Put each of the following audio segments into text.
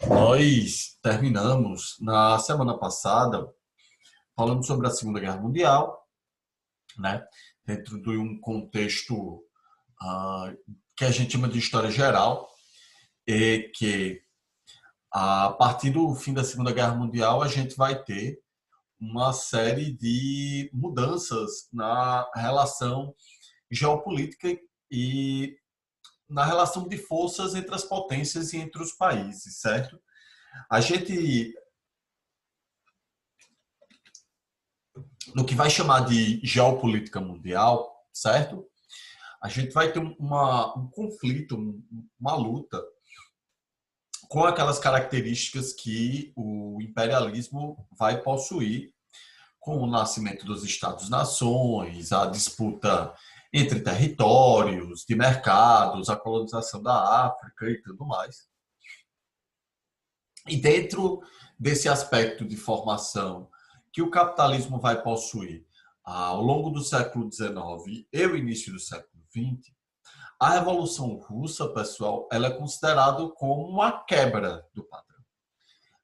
Nós terminamos na semana passada falando sobre a Segunda Guerra Mundial, né? Dentro de um contexto que a gente chama de história geral, e que a partir do fim da Segunda Guerra Mundial a gente vai ter uma série de mudanças na relação geopolítica e na relação de forças entre as potências e entre os países, certo? A gente, no que vai chamar de geopolítica mundial, certo? A gente vai ter um conflito, uma luta com aquelas características que o imperialismo vai possuir, com o nascimento dos Estados-nações, a disputa entre territórios, de mercados, a colonização da África e tudo mais. E dentro desse aspecto de formação que o capitalismo vai possuir ao longo do século XIX e o início do século XX, a Revolução Russa, pessoal, ela é considerada como uma quebra do padrão.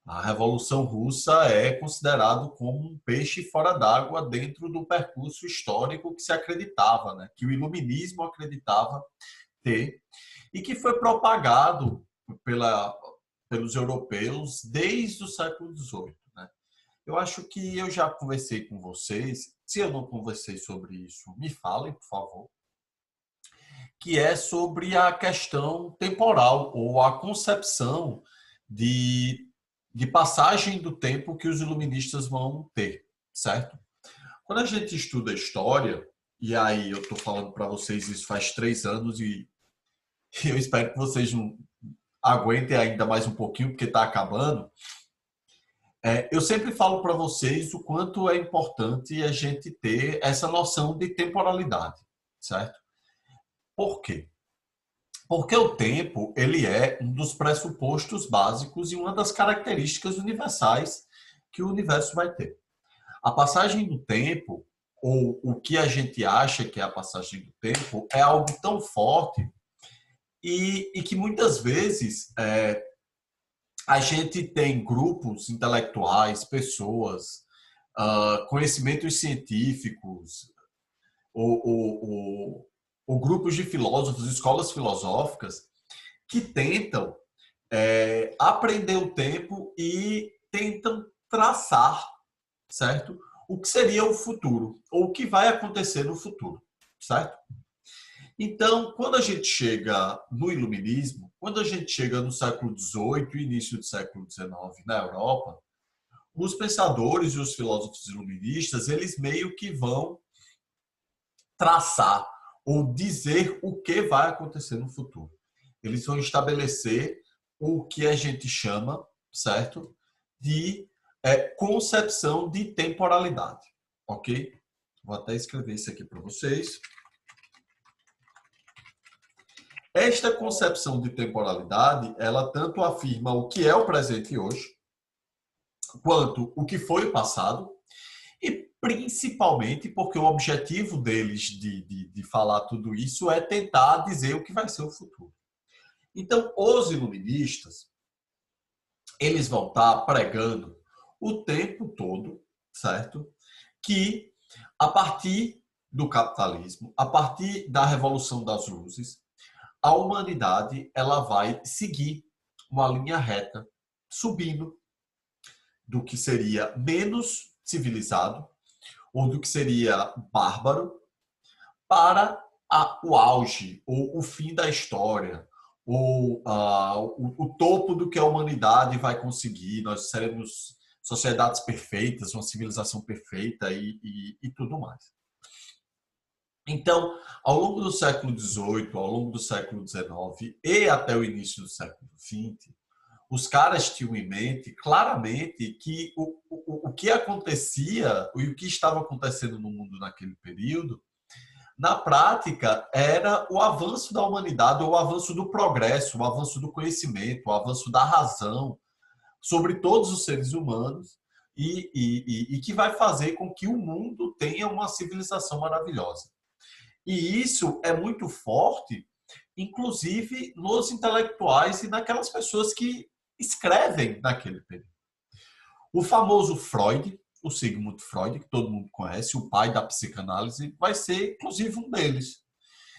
A Revolução Russa é considerado como um peixe fora d'água dentro do percurso histórico que se acreditava, né? Que o iluminismo acreditava ter e que foi propagado pelos europeus desde o século XVIII. Né? Eu acho que eu já conversei com vocês. Se eu não conversei sobre isso, me falem, por favor. Que é sobre a questão temporal ou a concepção de passagem do tempo que os iluministas vão ter, certo? Quando a gente estuda história, e aí eu estou falando para vocês isso faz 3 anos e eu espero que vocês não aguentem ainda mais um pouquinho, porque está acabando. Eu sempre falo para vocês o quanto é importante a gente ter essa noção de temporalidade, certo? Por quê? Porque o tempo ele é um dos pressupostos básicos e uma das características universais que o universo vai ter. A passagem do tempo, ou o que a gente acha que é a passagem do tempo, é algo tão forte e que muitas vezes a gente tem grupos intelectuais, pessoas, conhecimentos científicos, ou grupos de filósofos, escolas filosóficas, que tentam aprender o tempo e tentam traçar, certo? O que seria o futuro, ou o que vai acontecer no futuro, certo? Então, quando a gente chega no iluminismo, quando a gente chega no século XVIII e início do século XIX na Europa, os pensadores e os filósofos iluministas, eles meio que vão traçar ou dizer o que vai acontecer no futuro. Eles vão estabelecer o que a gente chama, certo, de concepção de temporalidade, ok? Vou até escrever isso aqui para vocês. Esta concepção de temporalidade, ela tanto afirma o que é o presente hoje, quanto o que foi o passado, e principalmente porque o objetivo deles de falar tudo isso é tentar dizer o que vai ser o futuro. Então, os iluministas, eles vão estar pregando o tempo todo, certo? Que a partir do capitalismo, a partir da Revolução das Luzes, a humanidade ela vai seguir uma linha reta, subindo do que seria menos civilizado ou do que seria bárbaro para o auge ou o fim da história ou o topo do que a humanidade vai conseguir. Nós seremos sociedades perfeitas, uma civilização perfeita e tudo mais. Então, ao longo do século XVIII, ao longo do século XIX e até o início do século XX, os caras tinham em mente claramente que o que acontecia e o que estava acontecendo no mundo naquele período, na prática, era o avanço da humanidade, o avanço do progresso, o avanço do conhecimento, o avanço da razão sobre todos os seres humanos e que vai fazer com que o mundo tenha uma civilização maravilhosa. E isso é muito forte inclusive nos intelectuais e naquelas pessoas que escrevem naquele período. O famoso Freud, o Sigmund Freud, que todo mundo conhece, o pai da psicanálise, vai ser inclusive um deles.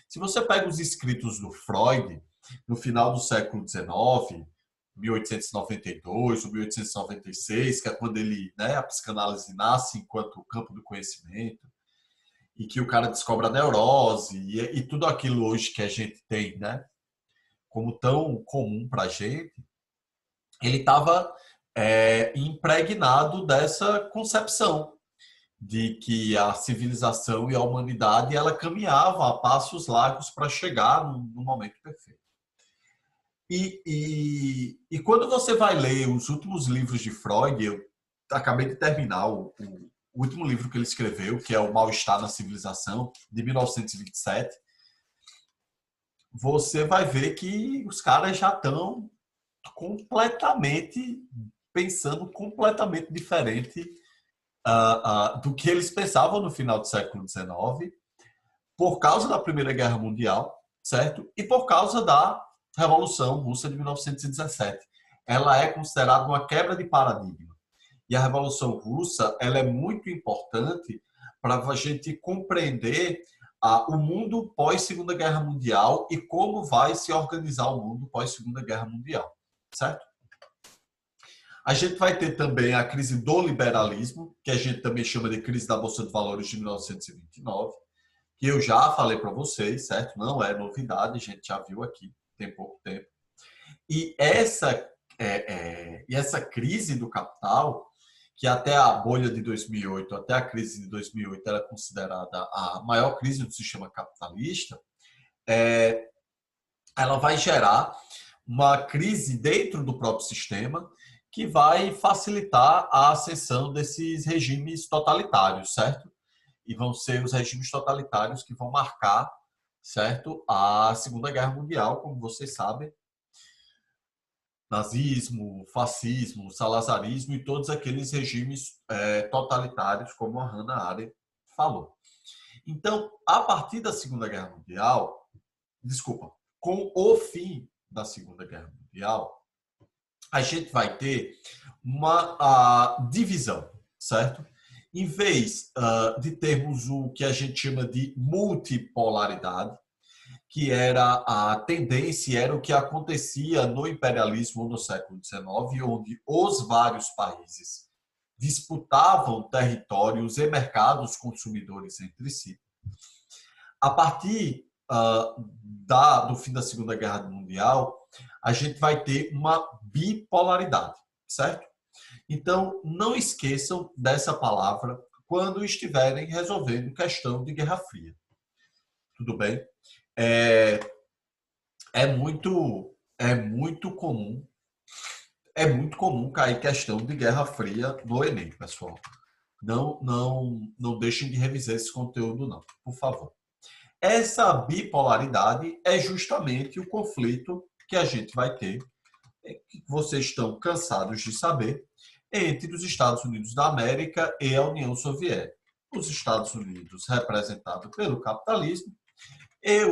Se você pega os escritos do Freud, no final do século XIX, 1892 ou 1896, que é quando ele, a psicanálise nasce enquanto campo do conhecimento, e que o cara descobre a neurose e tudo aquilo hoje que a gente tem, como tão comum para a gente, ele estava impregnado dessa concepção de que a civilização e a humanidade ela caminhava a passos largos para chegar no momento perfeito. E quando você vai ler os últimos livros de Freud, eu acabei de terminar o último livro que ele escreveu, que é O Mal-Estar na Civilização, de 1927, você vai ver que os caras já estão completamente pensando completamente diferente do que eles pensavam no final do século XIX, por causa da Primeira Guerra Mundial, certo? E por causa da Revolução Russa de 1917. Ela é considerada uma quebra de paradigma. E a Revolução Russa ela é muito importante para a gente compreender o mundo pós-Segunda Guerra Mundial e como vai se organizar o mundo pós-Segunda Guerra Mundial, certo? A gente vai ter também a crise do liberalismo, que a gente também chama de crise da Bolsa de Valores de 1929, que eu já falei para vocês, certo? Não é novidade, a gente já viu aqui, tem pouco tempo. E essa crise do capital, que até a bolha de 2008, até a crise de 2008, era considerada a maior crise do sistema capitalista, ela vai gerar uma crise dentro do próprio sistema que vai facilitar a ascensão desses regimes totalitários, certo? E vão ser os regimes totalitários que vão marcar, certo, a Segunda Guerra Mundial, como vocês sabem. Nazismo, fascismo, salazarismo e todos aqueles regimes totalitários, como a Hannah Arendt falou. Então, a partir da Segunda Guerra Mundial, com o fim da Segunda Guerra Mundial, a gente vai ter uma divisão, certo? Em vez de termos o que a gente chama de multipolaridade, que era a tendência, era o que acontecia no imperialismo no século XIX, onde os vários países disputavam territórios e mercados consumidores entre si. A partir do fim da Segunda Guerra Mundial, a gente vai ter uma bipolaridade, certo? Então, não esqueçam dessa palavra quando estiverem resolvendo questão de Guerra Fria. Tudo bem? É muito comum cair questão de Guerra Fria no Enem, pessoal. Não deixem de revisar esse conteúdo, não, por favor. Essa bipolaridade é justamente o conflito que a gente vai ter, que vocês estão cansados de saber, entre os Estados Unidos da América e a União Soviética. Os Estados Unidos representado pelo capitalismo e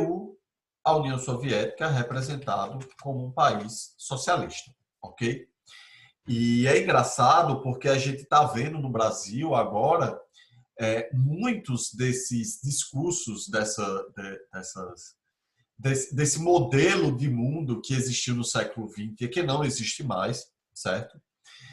a União Soviética representado como um país socialista, ok? E é engraçado porque a gente está vendo no Brasil agora muitos desses discursos desse modelo de mundo que existiu no século XX e que não existe mais, certo?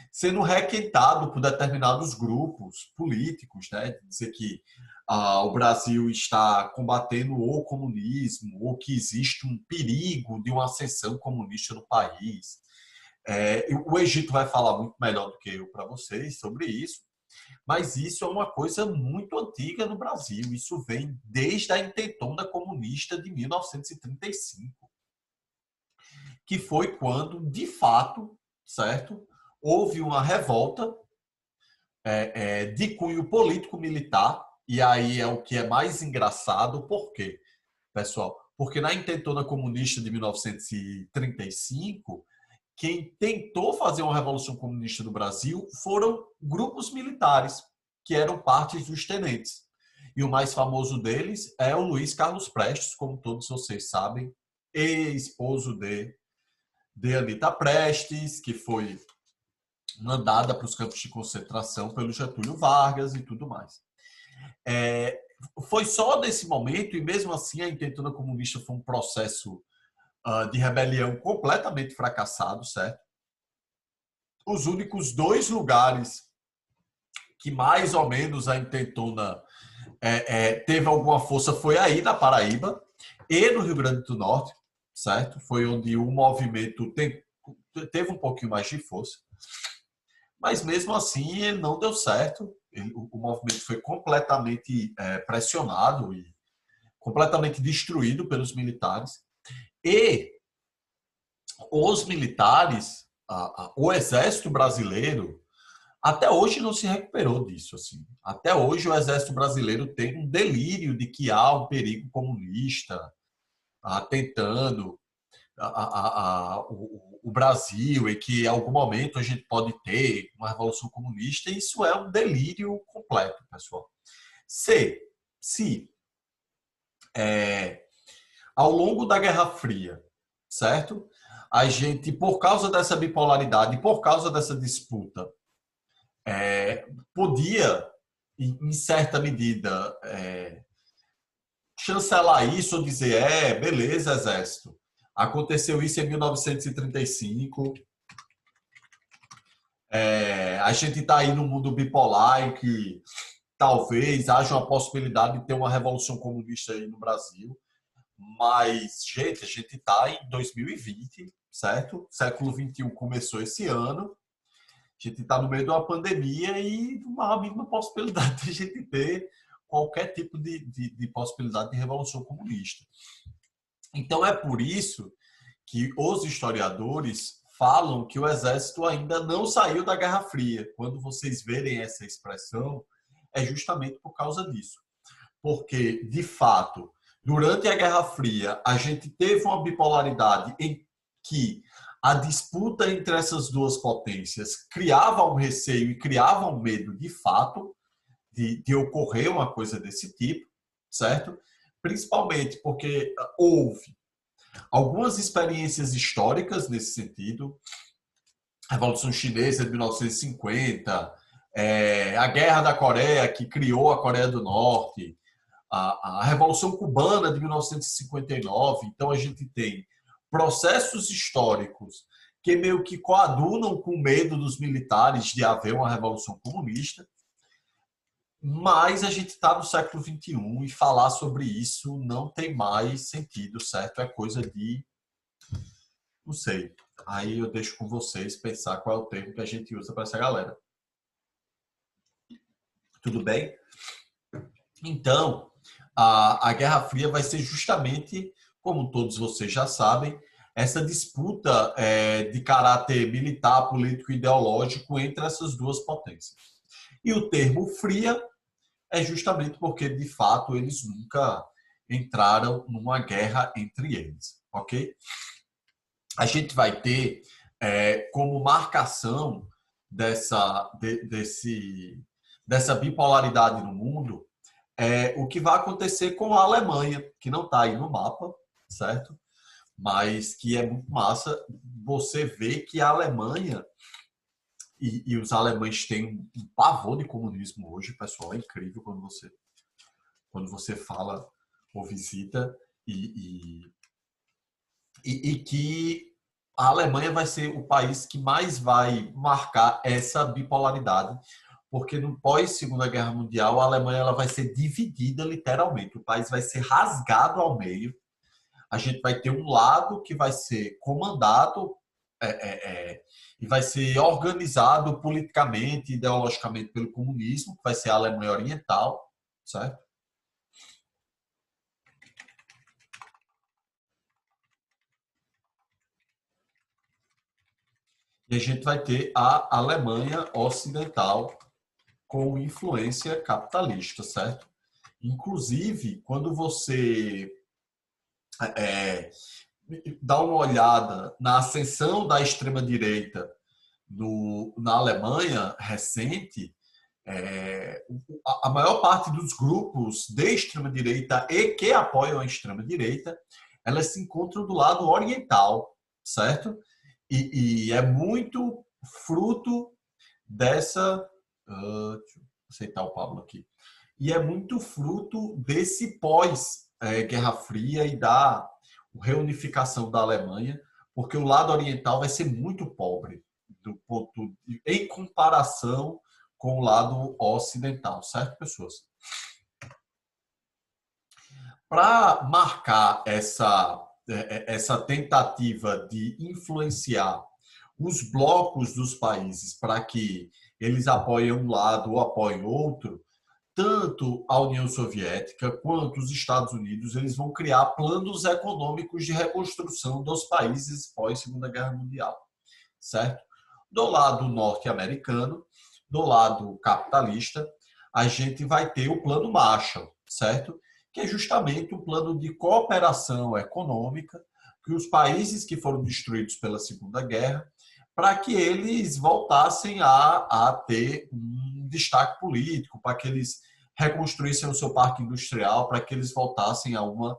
Sendo requentado por determinados grupos políticos, dizer que o Brasil está combatendo o comunismo ou que existe um perigo de uma ascensão comunista no país. O Egito vai falar muito melhor do que eu para vocês sobre isso, mas isso é uma coisa muito antiga no Brasil. Isso vem desde a intentona comunista de 1935, que foi quando, de fato, certo, houve uma revolta de cunho político-militar, e aí é o que é mais engraçado. Por quê, pessoal? Porque na intentona comunista de 1935, quem tentou fazer uma revolução comunista no Brasil foram grupos militares, que eram partes dos tenentes. E o mais famoso deles é o Luiz Carlos Prestes, como todos vocês sabem, esposo de Anita Prestes, que foi mandada para os campos de concentração pelo Getúlio Vargas e tudo mais. Foi só nesse momento, e mesmo assim a intentona comunista foi um processo de rebelião completamente fracassado, certo? Os únicos dois lugares que mais ou menos a intentona teve alguma força foi aí na Paraíba e no Rio Grande do Norte, certo? Foi onde o movimento teve um pouquinho mais de força. Mas mesmo assim ele não deu certo. O movimento foi completamente pressionado e completamente destruído pelos militares. E os militares, o exército brasileiro, até hoje não se recuperou disso. Assim. Até hoje o exército brasileiro tem um delírio de que há um perigo comunista tentando o Brasil e que em algum momento a gente pode ter uma revolução comunista. Isso é um delírio completo, pessoal. Se ao longo da Guerra Fria, certo? A gente, por causa dessa bipolaridade, por causa dessa disputa, podia, em certa medida, chancelar isso ou dizer, beleza, exército, aconteceu isso em 1935, a gente está aí no mundo bipolar em que talvez haja uma possibilidade de ter uma revolução comunista aí no Brasil, mas, gente, a gente está em 2020, certo? Século XXI começou esse ano, a gente está no meio de uma pandemia e não há a mínima possibilidade de a gente ter qualquer tipo de possibilidade de revolução comunista. Então, é por isso que os historiadores falam que o exército ainda não saiu da Guerra Fria. Quando vocês verem essa expressão, é justamente por causa disso. Porque, de fato, durante a Guerra Fria, a gente teve uma bipolaridade em que a disputa entre essas duas potências criava um receio e criava um medo de fato de ocorrer uma coisa desse tipo, certo? Principalmente porque houve algumas experiências históricas nesse sentido. A Revolução Chinesa de 1950, a Guerra da Coreia, que criou a Coreia do Norte, a Revolução Cubana de 1959. Então, a gente tem processos históricos que meio que coadunam com o medo dos militares de haver uma revolução comunista, mas a gente está no século XXI e falar sobre isso não tem mais sentido, certo? É coisa de... não sei. Aí eu deixo com vocês pensar qual é o termo que a gente usa para essa galera. Tudo bem? Então, a Guerra Fria vai ser justamente, como todos vocês já sabem, essa disputa de caráter militar, político e ideológico entre essas duas potências. E o termo fria é justamente porque, de fato, eles nunca entraram numa guerra entre eles, ok? A gente vai ter como marcação dessa bipolaridade no mundo o que vai acontecer com a Alemanha, que não está aí no mapa, certo? Mas que é muito massa você ver que a Alemanha, e os alemães têm um pavor de comunismo hoje, pessoal, é incrível quando você fala ou visita, e que a Alemanha vai ser o país que mais vai marcar essa bipolaridade, porque no pós-Segunda Guerra Mundial, a Alemanha ela vai ser dividida literalmente, o país vai ser rasgado ao meio, a gente vai ter um lado que vai ser comandado e vai ser organizado politicamente, ideologicamente pelo comunismo, que vai ser a Alemanha Oriental, certo? E a gente vai ter a Alemanha Ocidental com influência capitalista, certo? Inclusive, quando você dá uma olhada na ascensão da extrema-direita na Alemanha recente, a maior parte dos grupos de extrema-direita e que apoiam a extrema-direita, elas se encontram do lado oriental, certo? E é muito fruto dessa... deixa eu aceitar o Pablo aqui. E é muito fruto desse pós-Guerra Fria e da reunificação da Alemanha, porque o lado oriental vai ser muito pobre em comparação com o lado ocidental, certo, pessoas? Para marcar essa tentativa de influenciar os blocos dos países para que eles apoiem um lado ou apoiem outro, tanto a União Soviética quanto os Estados Unidos, eles vão criar planos econômicos de reconstrução dos países pós-Segunda Guerra Mundial, certo? Do lado norte-americano, do lado capitalista, a gente vai ter o Plano Marshall, certo? Que é justamente um plano de cooperação econômica que os países que foram destruídos pela Segunda Guerra, para que eles voltassem a ter um destaque político, para que eles reconstruíssem o seu parque industrial, para que eles voltassem a uma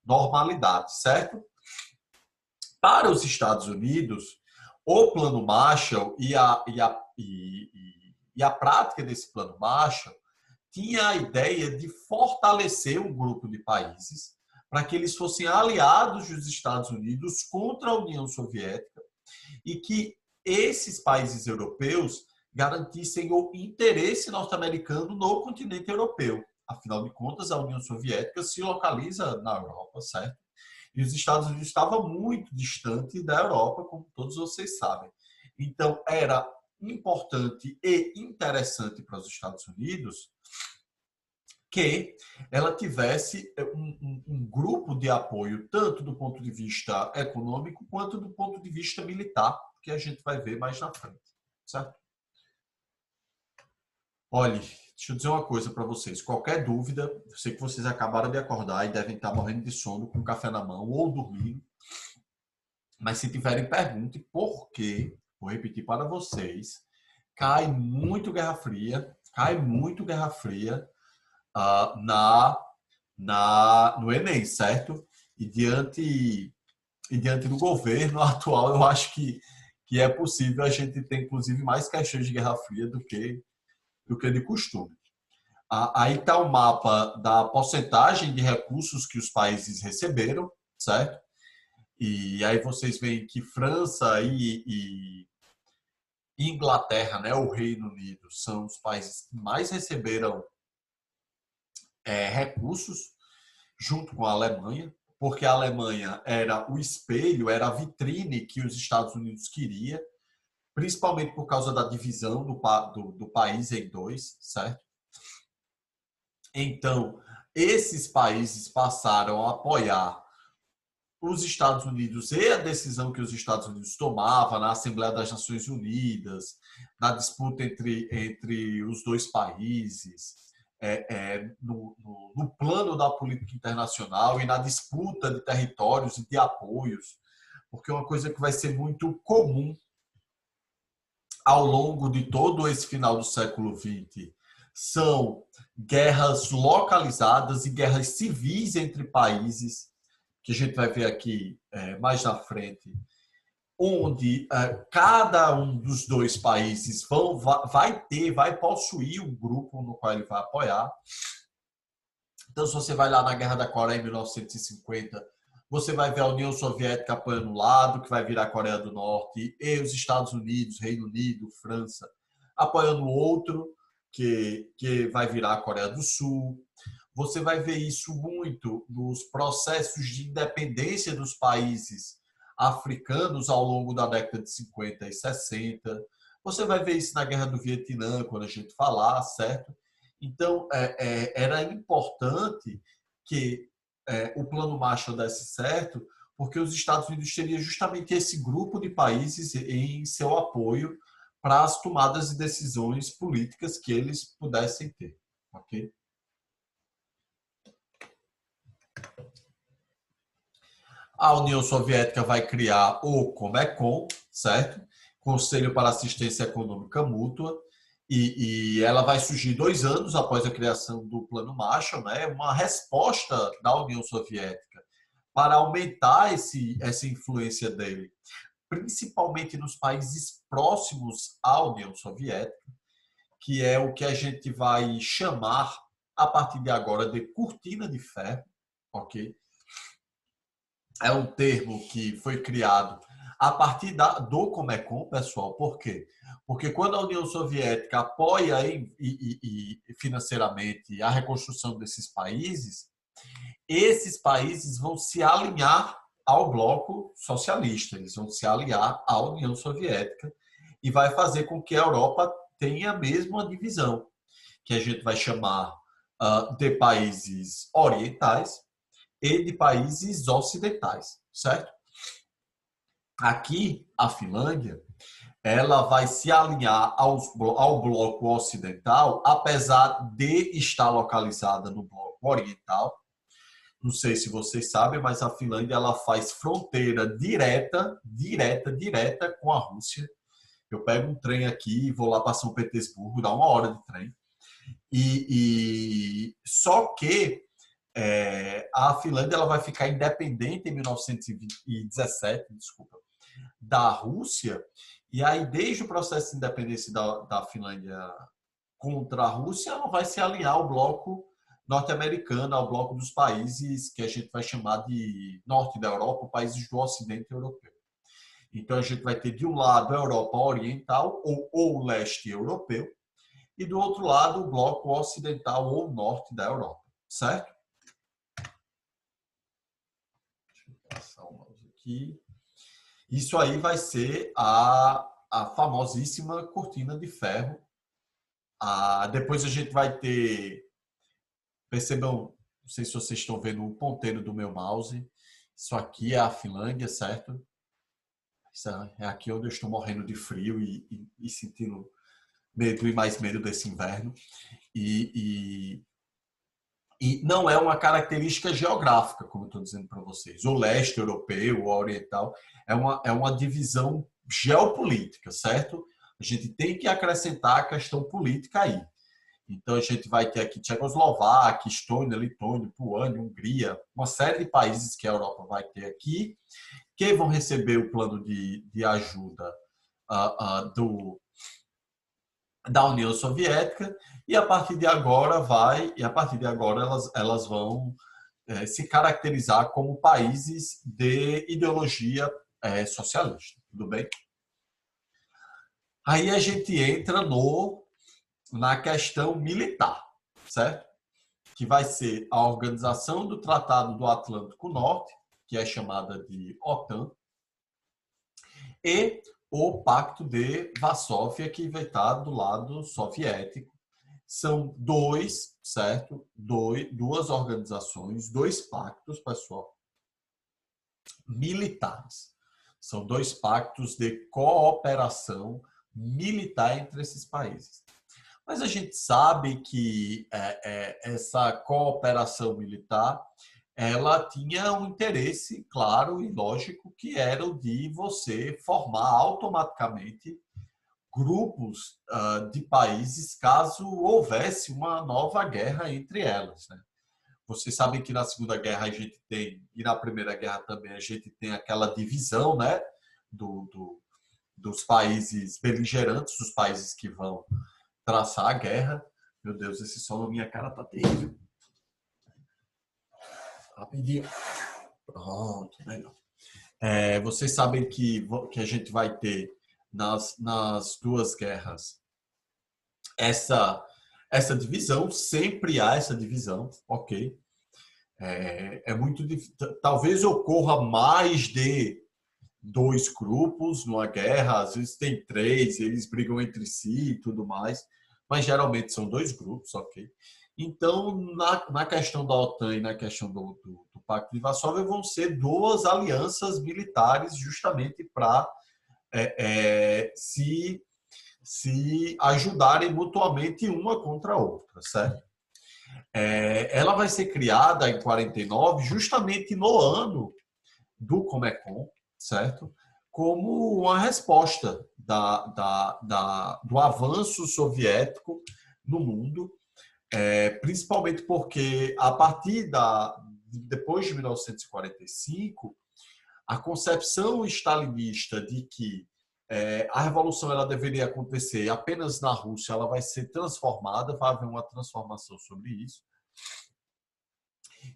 normalidade, certo? Para os Estados Unidos, o Plano Marshall e a prática desse Plano Marshall tinha a ideia de fortalecer um grupo de países para que eles fossem aliados dos Estados Unidos contra a União Soviética e que esses países europeus garantissem o interesse norte-americano no continente europeu. Afinal de contas, a União Soviética se localiza na Europa, certo? E os Estados Unidos estavam muito distante da Europa, como todos vocês sabem. Então, era importante e interessante para os Estados Unidos que ela tivesse um grupo de apoio, tanto do ponto de vista econômico, quanto do ponto de vista militar, que a gente vai ver mais na frente, certo? Olha, deixa eu dizer uma coisa para vocês. Qualquer dúvida, eu sei que vocês acabaram de acordar e devem estar morrendo de sono com café na mão ou dormindo, mas se tiverem pergunta, porque, vou repetir para vocês, cai muito Guerra Fria no Enem, certo? E diante do governo atual, eu acho que é possível a gente ter, inclusive, mais questões de Guerra Fria do que de costume. Aí está o mapa da porcentagem de recursos que os países receberam, certo? E aí vocês veem que França e Inglaterra, né, o Reino Unido, são os países que mais receberam recursos, junto com a Alemanha, porque a Alemanha era o espelho, era a vitrine que os Estados Unidos queria, principalmente por causa da divisão do país em dois, certo? Então, esses países passaram a apoiar os Estados Unidos e a decisão que os Estados Unidos tomavam na Assembleia das Nações Unidas, na disputa entre os dois países, no plano da política internacional e na disputa de territórios e de apoios, porque uma coisa que vai ser muito comum ao longo de todo esse final do século XX são guerras localizadas e guerras civis entre países, que a gente vai ver aqui mais na frente, onde cada um dos dois países vai possuir um grupo no qual ele vai apoiar. Então, se você vai lá na Guerra da Coreia em 1950, você vai ver a União Soviética apoiando um lado, que vai virar a Coreia do Norte, e os Estados Unidos, Reino Unido, França, apoiando o outro, que vai virar a Coreia do Sul. Você vai ver isso muito nos processos de independência dos países africanos ao longo da década de 50 e 60. Você vai ver isso na Guerra do Vietnã, quando a gente falar, certo? Então, era importante que o Plano Marshall desse certo, porque os Estados Unidos teriam justamente esse grupo de países em seu apoio para as tomadas de decisões políticas que eles pudessem ter. Ok? A União Soviética vai criar o Comecon, certo? Conselho para Assistência Econômica Mútua, e ela vai surgir 2 anos após a criação do Plano Marshall, né? Uma resposta da União Soviética para aumentar essa influência dele, principalmente nos países próximos à União Soviética, que é o que a gente vai chamar, a partir de agora, de cortina de ferro, ok? É um termo que foi criado a partir do Comecon, pessoal. Por quê? Porque quando a União Soviética apoia financeiramente a reconstrução desses países, esses países vão se alinhar ao bloco socialista, eles vão se alinhar à União Soviética e vai fazer com que a Europa tenha mesmo uma divisão, que a gente vai chamar de países orientais e de países ocidentais, certo? Aqui, a Finlândia, ela vai se alinhar ao bloco ocidental, apesar de estar localizada no bloco oriental. Não sei se vocês sabem, mas a Finlândia ela faz fronteira direta com a Rússia. Eu pego um trem aqui e vou lá para São Petersburgo, dá 1 hora de trem. Só que a Finlândia ela vai ficar independente em 1917, desculpa, da Rússia. E aí, desde o processo de independência da Finlândia contra a Rússia, ela vai se alinhar ao bloco norte-americano, ao bloco dos países que a gente vai chamar de norte da Europa, países do ocidente europeu. Então, a gente vai ter de um lado a Europa Oriental ou leste europeu e do outro lado o bloco ocidental ou norte da Europa, certo? Deixa eu passar o mouse aqui. Isso aí vai ser a famosíssima cortina de ferro. Depois a gente vai ter, percebam, não sei se vocês estão vendo o ponteiro do meu mouse, isso aqui é a Finlândia, certo? Isso é aqui onde eu estou morrendo de frio e sentindo medo e mais medo desse inverno. E não é uma característica geográfica, como eu estou dizendo para vocês. O leste europeu, o oriental, é uma divisão geopolítica, certo? A gente tem que acrescentar a questão política aí. Então, a gente vai ter aqui Tchecoslováquia, Estônia, Letônia, Polônia, Hungria, uma série de países que a Europa vai ter aqui, que vão receber o plano de ajuda da União Soviética, e a partir de agora elas vão se caracterizar como países de ideologia socialista, tudo bem? Aí a gente entra na questão militar, certo? Que vai ser a organização do Tratado do Atlântico Norte, que é chamada de OTAN, e o Pacto de Varsóvia, que vai estar do lado soviético. São certo? Duas organizações, 2 pactos, pessoal, militares. São 2 pactos de cooperação militar entre esses países. Mas a gente sabe que essa cooperação militar ela tinha um interesse claro e lógico, que era o de você formar automaticamente grupos de países caso houvesse uma nova guerra entre elas, né? Vocês sabem que na Segunda Guerra a gente tem, e na Primeira Guerra também, a gente tem aquela divisão, né, dos países beligerantes, dos países que vão traçar a guerra. Meu Deus, esse sol na minha cara tá terrível. Rapidinho. Pronto, legal. Vocês sabem que a gente vai ter nas 2 guerras essa divisão, sempre há essa divisão, ok? É muito difícil. Talvez ocorra mais de 2 grupos numa guerra, às vezes tem 3, eles brigam entre si e tudo mais, mas geralmente são 2 grupos, ok? Então, na questão da OTAN e na questão do Pacto de Varsóvia, vão ser 2 alianças militares justamente para se ajudarem mutuamente uma contra a outra, certo? Ela vai ser criada em 49, justamente no ano do Comecon, certo? Como uma resposta do avanço soviético no mundo, principalmente porque a partir depois de 1945, a concepção stalinista de que a revolução ela deveria acontecer apenas na Rússia, ela vai ser transformada, vai haver uma transformação sobre isso.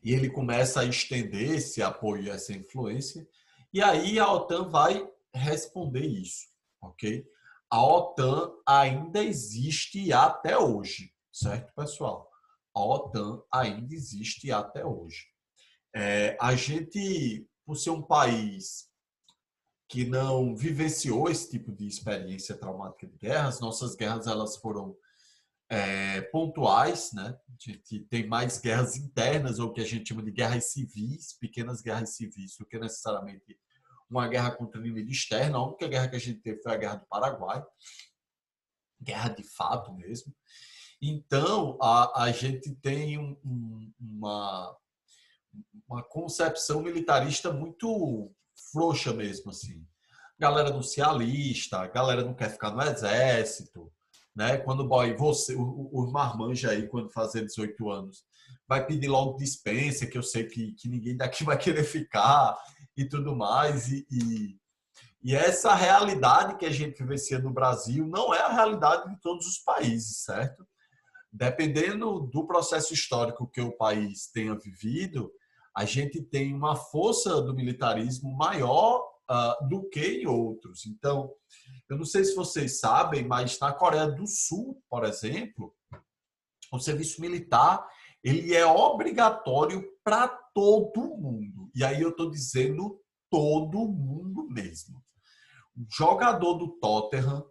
E ele começa a estender esse apoio, essa influência, e aí a OTAN vai responder isso, ok? A OTAN ainda existe até hoje, certo, pessoal? A OTAN ainda existe até hoje. A gente, por ser um país que não vivenciou esse tipo de experiência traumática de guerra, as nossas guerras elas foram pontuais, né? A gente tem mais guerras internas, ou que a gente chama de guerras civis, pequenas guerras civis, do que necessariamente uma guerra contra o inimigo externo. A única guerra que a gente teve foi a Guerra do Paraguai, guerra de fato mesmo. Então, a gente tem uma concepção militarista muito frouxa mesmo, assim. A galera não se alista, a galera não quer ficar no exército, né? Quando o marmanja aí, quando fazer 18 anos, vai pedir logo dispensa, que eu sei que ninguém daqui vai querer ficar e tudo mais. E essa realidade que a gente vivencia no Brasil não é a realidade de todos os países, certo? Dependendo do processo histórico que o país tenha vivido, a gente tem uma força do militarismo maior do que em outros. Então, eu não sei se vocês sabem, mas na Coreia do Sul, por exemplo, o serviço militar ele é obrigatório para todo mundo. E aí eu estou dizendo todo mundo mesmo. O jogador do Tottenham,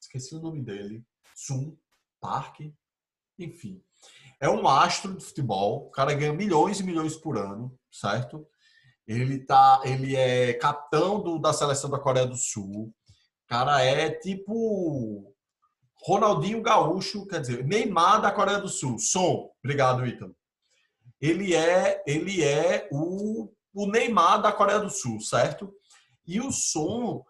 esqueci o nome dele, Sun Park, enfim. É um astro de futebol, o cara ganha milhões e milhões por ano, certo? Ele é capitão da seleção da Coreia do Sul. O cara é tipo Ronaldinho Gaúcho, quer dizer, Neymar da Coreia do Sul. Som, obrigado, Ítalo. Ele é o Neymar da Coreia do Sul, certo? E o Som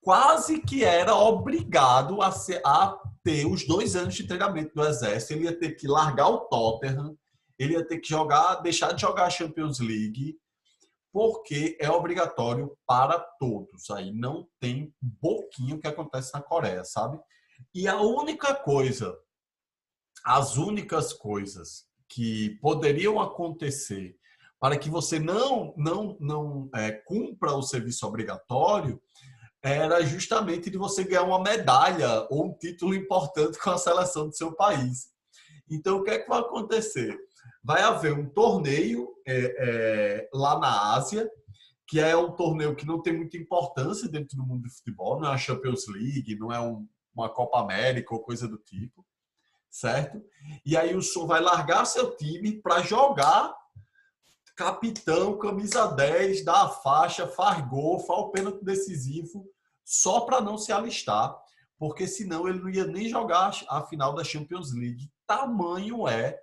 quase que era obrigado a ter os 2 anos de treinamento do Exército. Ele ia ter que largar o Tottenham, ele ia ter que deixar de jogar a Champions League, porque é obrigatório para todos. Aí não tem pouquinho que acontece na Coreia, sabe? E as únicas coisas que poderiam acontecer para que você não cumpra o serviço obrigatório era justamente de você ganhar uma medalha ou um título importante com a seleção do seu país. Então, o que é que vai acontecer? Vai haver um torneio lá na Ásia, que é um torneio que não tem muita importância dentro do mundo do futebol, não é a Champions League, não é uma Copa América ou coisa do tipo, certo? E aí o Som vai largar seu time para jogar capitão, camisa 10, dá a faixa, faz gol, faz o pênalti decisivo, só para não se alistar, porque senão ele não ia nem jogar a final da Champions League. Tamanho é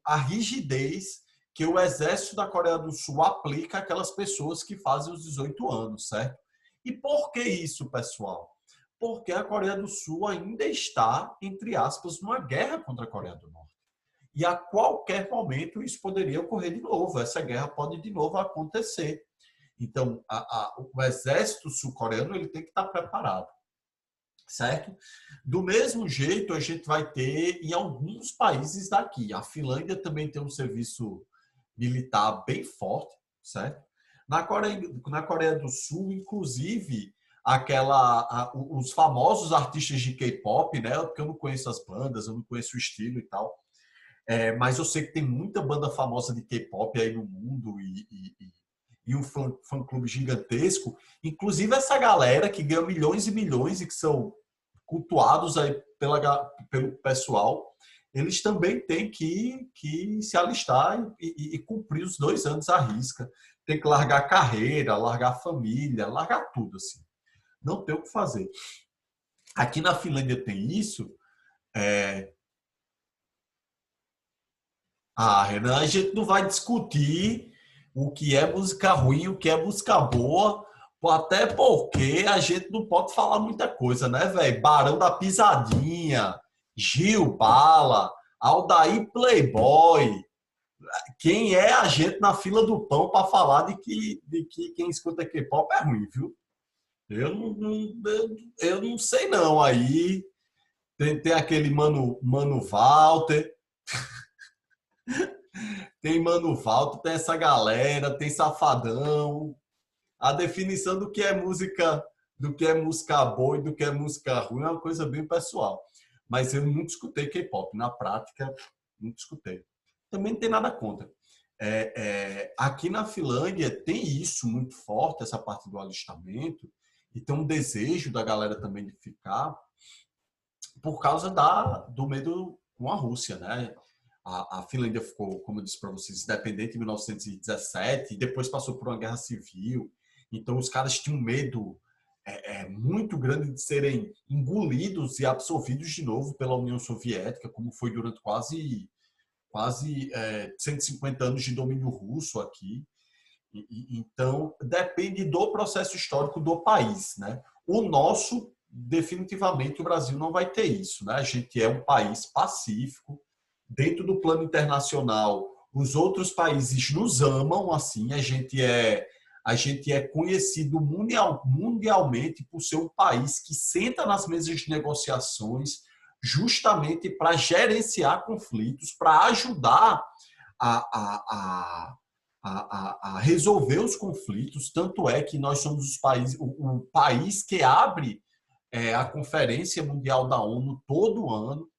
a rigidez que o exército da Coreia do Sul aplica àquelas pessoas que fazem os 18 anos, certo? E por que isso, pessoal? Porque a Coreia do Sul ainda está, entre aspas, numa guerra contra a Coreia do Norte. E a qualquer momento isso poderia ocorrer de novo. Essa guerra pode de novo acontecer. Então, o exército sul-coreano ele tem que estar preparado, certo? Do mesmo jeito, a gente vai ter em alguns países daqui. A Finlândia também tem um serviço militar bem forte, certo? Na Coreia do Sul, inclusive, os famosos artistas de K-pop, né? Porque eu não conheço as bandas, eu não conheço o estilo e tal. Mas eu sei que tem muita banda famosa de K-pop aí no mundo e um fã-clube gigantesco. Inclusive essa galera que ganha milhões e milhões e que são cultuados aí pelo pessoal, eles também têm que se alistar e cumprir os 2 anos à risca. Tem que largar a carreira, largar a família, largar tudo, assim. Não tem o que fazer. Aqui na Finlândia tem isso. Renan, a gente não vai discutir o que é música ruim, o que é música boa, até porque a gente não pode falar muita coisa, né, velho? Barão da Pisadinha, Gil, Bala, Aldair Playboy. Quem é a gente na fila do pão para falar de que quem escuta K-pop é ruim, viu? Eu não sei não. Aí tem aquele Mano Walter, tem essa galera, tem Safadão. A definição do que é música boa e do que é música ruim é uma coisa bem pessoal. Mas eu nunca escutei K-pop. Na prática, nunca escutei. Também não tem nada contra. Aqui na Finlândia tem isso muito forte, essa parte do alistamento, e tem um desejo da galera também de ficar por causa do medo com a Rússia, né? A Finlândia ficou, como eu disse para vocês, independente em 1917 e depois passou por uma guerra civil. Então os caras tinham medo muito grande de serem engolidos e absorvidos de novo pela União Soviética, como foi durante quase 150 anos de domínio russo aqui. Então, depende do processo histórico do país, né? O nosso, definitivamente, o Brasil não vai ter isso, né? A gente é um país pacífico. Dentro do plano internacional, os outros países nos amam, assim, a gente é conhecido mundialmente por ser um país que senta nas mesas de negociações justamente para gerenciar conflitos, para ajudar a, a resolver os conflitos. Tanto é que nós somos o país que abre a Conferência Mundial da ONU todo ano,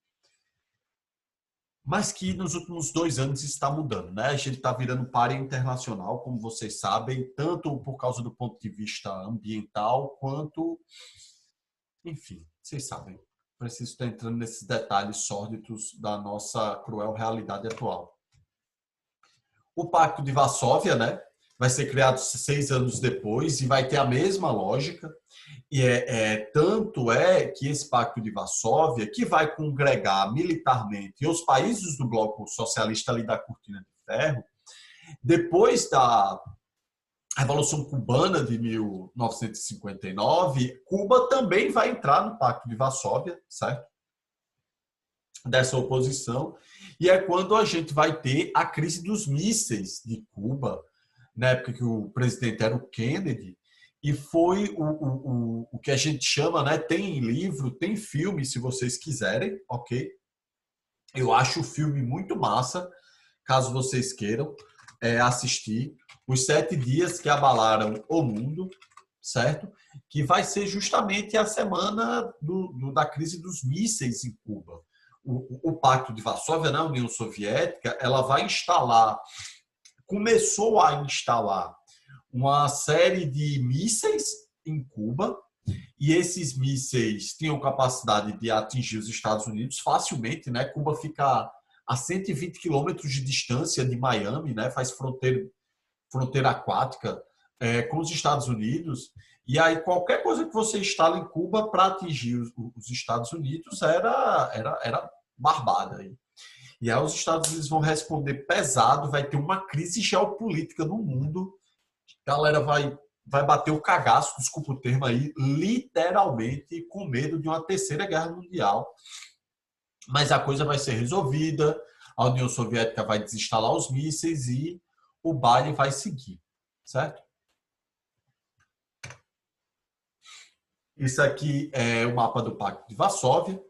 mas que nos últimos 2 anos está mudando, né? A gente está virando párea internacional, como vocês sabem, tanto por causa do ponto de vista ambiental, quanto, enfim, vocês sabem. Preciso estar entrando nesses detalhes sórdidos da nossa cruel realidade atual. O Pacto de Varsóvia, né? Vai ser criado 6 anos depois e vai ter a mesma lógica. E tanto é que esse Pacto de Varsóvia, que vai congregar militarmente os países do bloco socialista ali da Cortina de Ferro, depois da Revolução Cubana de 1959, Cuba também vai entrar no Pacto de Varsóvia, certo? Dessa oposição. E é quando a gente vai ter a crise dos mísseis de Cuba, na época que o presidente era o Kennedy, e foi o que a gente chama, né? Tem livro, tem filme, se vocês quiserem, ok? Eu acho o filme muito massa, caso vocês queiram assistir. Os 7 dias que abalaram o mundo, certo? Que vai ser justamente a semana da crise dos mísseis em Cuba. O Pacto de Varsóvia, na União Soviética, ela vai começou a instalar uma série de mísseis em Cuba, e esses mísseis tinham capacidade de atingir os Estados Unidos facilmente, né? Cuba fica a 120 quilômetros de distância de Miami, né? Faz fronteira aquática com os Estados Unidos, e aí qualquer coisa que você instala em Cuba para atingir os Estados Unidos era barbada. E aí os Estados Unidos vão responder pesado, vai ter uma crise geopolítica no mundo, a galera vai bater o cagaço, desculpa o termo aí, literalmente com medo de uma terceira guerra mundial. Mas a coisa vai ser resolvida, a União Soviética vai desinstalar os mísseis e o baile vai seguir, certo? Isso aqui é o mapa do Pacto de Varsóvia,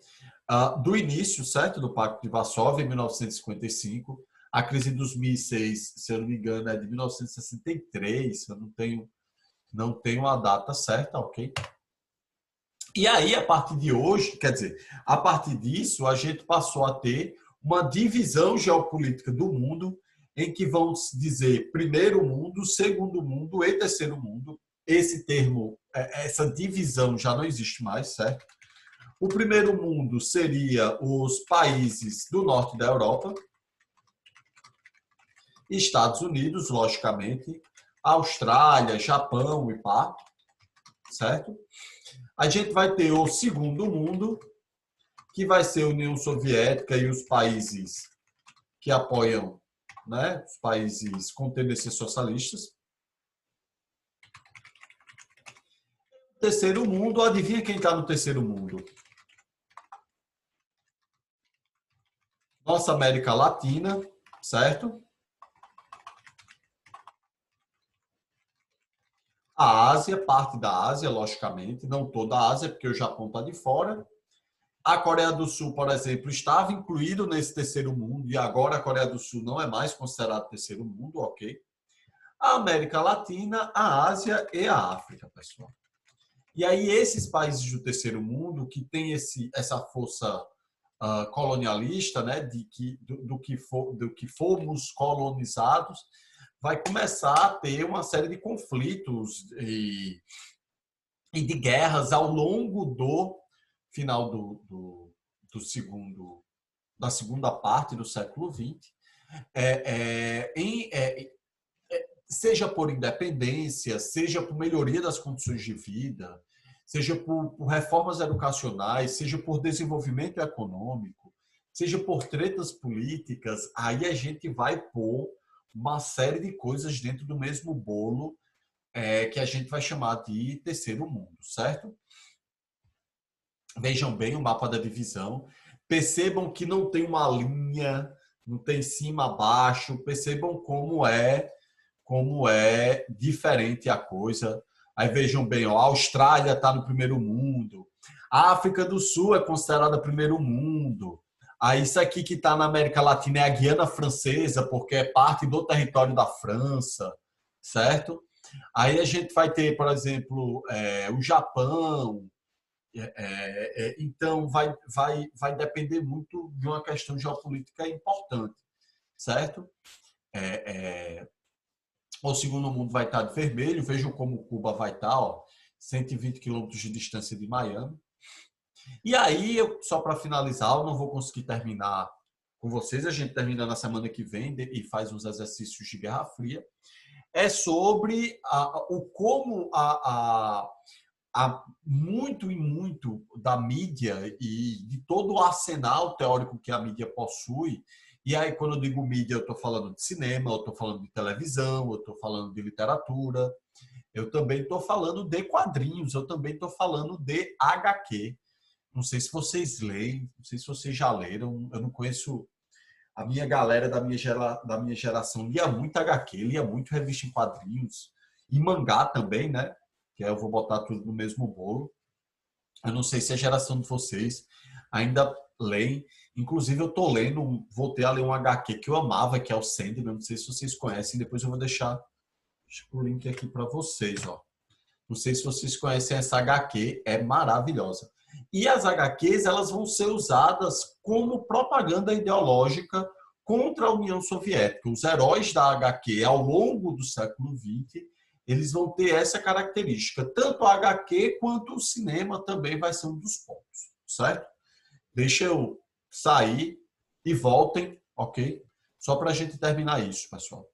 do início, certo, do Pacto de Varsóvia, em 1955. A crise dos mísseis, se eu não me engano, é de 1963, eu não tenho a data certa, ok? E aí, a partir de hoje, quer dizer, a partir disso, a gente passou a ter uma divisão geopolítica do mundo, em que vão se dizer primeiro mundo, segundo mundo e terceiro mundo. Esse termo, essa divisão já não existe mais, certo? O primeiro mundo seria os países do norte da Europa, Estados Unidos, logicamente, Austrália, Japão e pá, certo? A gente vai ter o segundo mundo, que vai ser a União Soviética e os países que apoiam, né, os países com tendências socialistas. Terceiro mundo, adivinha quem está no terceiro mundo? nossa América Latina, certo? A Ásia, parte da Ásia, logicamente, não toda a Ásia, porque o Japão está de fora. A Coreia do Sul, por exemplo, estava incluído nesse terceiro mundo e agora a Coreia do Sul não é mais considerado terceiro mundo, ok? A América Latina, a Ásia e a África, pessoal. E aí esses países do terceiro mundo que têm essa força colonialista, né, do que fomos colonizados, vai começar a ter uma série de conflitos e de guerras ao longo do final da segunda parte do século XX, seja por independência, seja por melhoria das condições de vida, seja por reformas educacionais, seja por desenvolvimento econômico, seja por tretas políticas, aí a gente vai pôr uma série de coisas dentro do mesmo bolo que a gente vai chamar de terceiro mundo, certo? Vejam bem o mapa da divisão. Percebam que não tem uma linha, não tem cima, baixo. Percebam como é diferente a coisa. Aí vejam bem, ó, a Austrália está no primeiro mundo. A África do Sul é considerada primeiro mundo. Aí isso aqui que está na América Latina é a Guiana Francesa, porque é parte do território da França, certo? Aí a gente vai ter, por exemplo, o Japão. Então, vai depender muito de uma questão geopolítica importante, certo? O segundo mundo vai estar de vermelho, vejam como Cuba vai estar, ó, 120 quilômetros de distância de Miami. E aí, só para finalizar, eu não vou conseguir terminar com vocês, a gente termina na semana que vem e faz uns exercícios de Guerra Fria. É sobre como muito e muito da mídia e de todo o arsenal teórico que a mídia possui. E aí, quando eu digo mídia, eu estou falando de cinema, eu estou falando de televisão, eu estou falando de literatura, eu também estou falando de quadrinhos, eu também estou falando de HQ. Não sei se vocês leem, não sei se vocês já leram, eu não conheço. A minha galera da minha geração lia muito HQ, lia muito revista em quadrinhos e mangá também, né? Que aí eu vou botar tudo no mesmo bolo. Eu não sei se a geração de vocês ainda leem. Inclusive, eu estou lendo, voltei a ler um HQ que eu amava, que é o Sandman. Não sei se vocês conhecem, depois eu vou deixar o link aqui para vocês. Ó. Não sei se vocês conhecem essa HQ, é maravilhosa. E as HQs elas vão ser usadas como propaganda ideológica contra a União Soviética. Os heróis da HQ, ao longo do século XX, eles vão ter essa característica. Tanto a HQ quanto o cinema também vai ser um dos pontos, certo? Deixa eu sair e voltem, ok? Só para a gente terminar isso, pessoal.